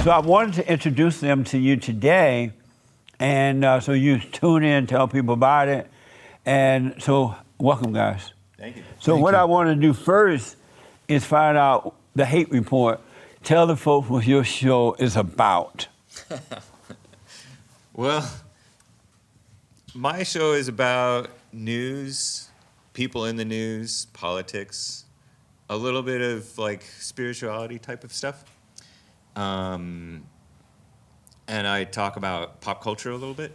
So I wanted to introduce them to you today, and so you tune in, tell people about it, and so welcome, guys. Thank you. So Thank what you. I want to do first is find out the Hake Report. Tell the folks what your show is about. Well, my show is about news, people in the news, politics, a little bit of like spirituality type of stuff. And I talk about pop culture a little bit.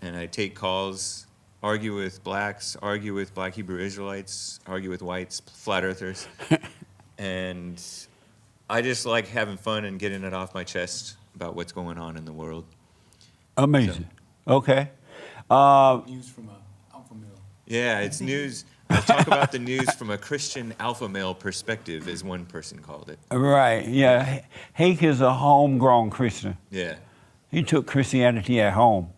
And I take calls, argue with blacks, argue with Black Hebrew Israelites, argue with whites, flat earthers. And I just like having fun and getting it off my chest about what's going on in the world. Amazing. Okay. News from a alpha male. Yeah, it's news. I talk about the news from a Christian alpha male perspective, as one person called it. Right, yeah. Hake is a homegrown Christian. Yeah. He took Christianity at home.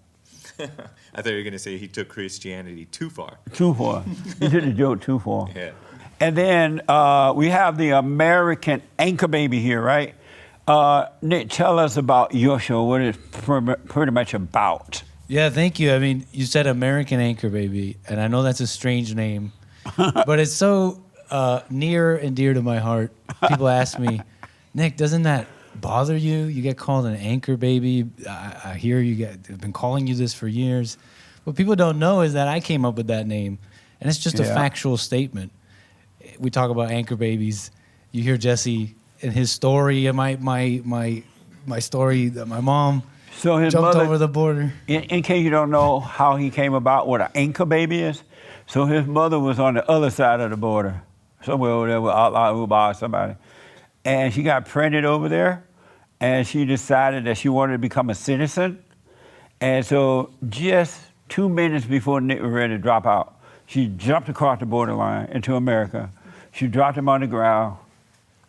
I thought you were going to say he took Christianity too far. Too far. He did the joke too far. Yeah. And then we have the American anchor baby here, right? Nick, tell us about your show, what it's pretty much about. Yeah, thank you. I mean, you said American Anchor Baby, and I know that's a strange name, but it's so near and dear to my heart. People ask me, Nick, doesn't that bother you? You get called an anchor baby. I hear they've been calling you this for years. What people don't know is that I came up with that name, and it's just a factual statement. We talk about anchor babies. You hear Jesse and his story, and my story that my mom So his jumped mother, over the border. in case you don't know how he came about what an anchor baby is, so his mother was on the other side of the border, somewhere over there with Allah Uba or somebody. And she got pregnant over there, and she decided that she wanted to become a citizen. And so just 2 minutes before Nick was ready to drop out, she jumped across the borderline into America. She dropped him on the ground,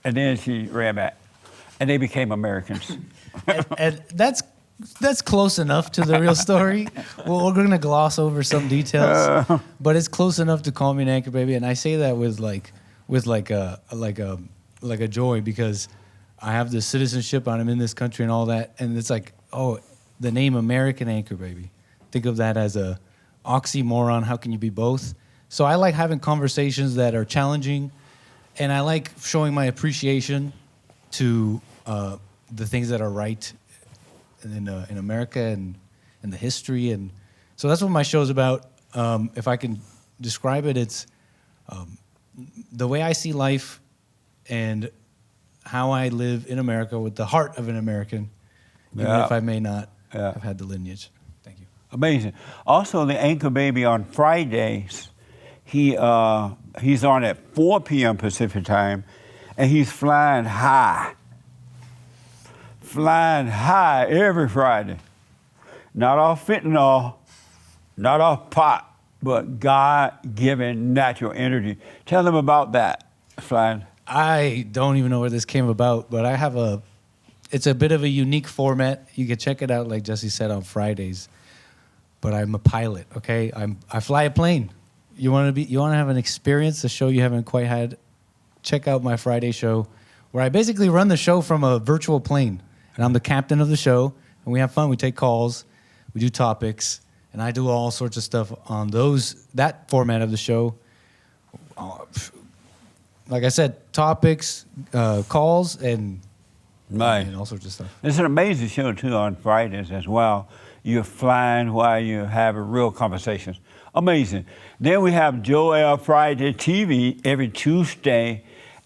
and then she ran back. And they became Americans. And that's close enough to the real story. Well, we're gonna gloss over some details, but it's close enough to call me an anchor baby, and I say that with a joy, because I have this citizenship and I'm in this country and all that, and it's like, oh, the name American Anchor Baby. Think of that as a oxymoron. How can you be both? So I like having conversations that are challenging, and I like showing my appreciation to the things that are right in America and the history, and so that's what my show is about. If I can describe it, it's the way I see life and how I live in America with the heart of an American, even if I may not have had the lineage. Thank you. Amazing. Also, the anchor baby on Fridays, he's on at 4 p.m. Pacific time, and he's flying high every Friday. Not off fentanyl, not off pot, but God-given natural energy. Tell them about that, flying. I don't even know where this came about, but it's a bit of a unique format. You can check it out, like Jesse said, on Fridays. But I'm a pilot, okay? I fly a plane. You want to have an experience, a show you haven't quite had? Check out my Friday show, where I basically run the show from a virtual plane. And I'm the captain of the show, and we have fun. We take calls, we do topics, and I do all sorts of stuff on that format of the show. Like I said, topics, calls, and all sorts of stuff. It's an amazing show, too, on Fridays as well. You're flying while you're having real conversations. Amazing. Then we have Joel Friday TV every Tuesday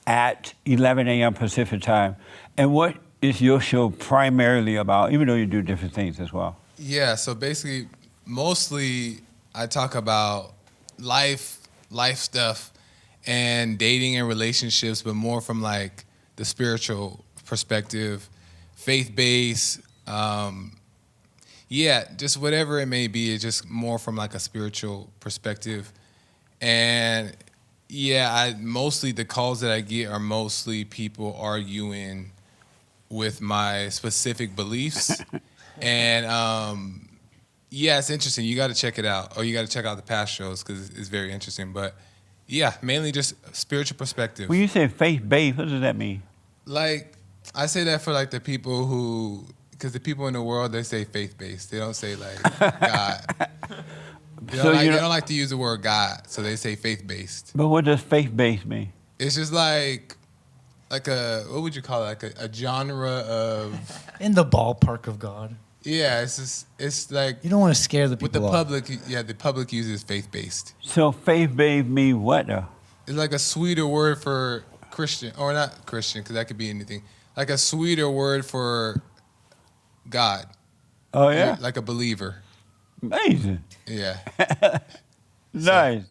at 11 a.m. Pacific time. And what is your show primarily about, even though you do different things as well? Yeah, so basically, mostly I talk about life stuff, and dating and relationships, but more from like the spiritual perspective, faith-based, just whatever it may be. It's just more from like a spiritual perspective. And mostly the calls that I get are mostly people arguing with my specific beliefs. And it's interesting. You got to check it out, or you got to check out the past shows, because it's very interesting. But yeah, mainly just spiritual perspective. When you say faith-based, what does that mean? Like, I say that for like the people who, because the people in the world, they say faith-based. They don't say like God. They So don't, like, you they know- don't like to use the word God, so they say faith-based. But what does faith-based mean? It's just like a, what would you call it? Like a genre of, In the ballpark of God. yeah, it's just, it's like, You don't want to scare the with the people off. public, yeah, the public uses faith-based. So faith-based mean what though? It's like a sweeter word for Christian, or not Christian, because that could be anything. Like a sweeter word for God. Oh yeah, Like a believer. amazing, Yeah. nice.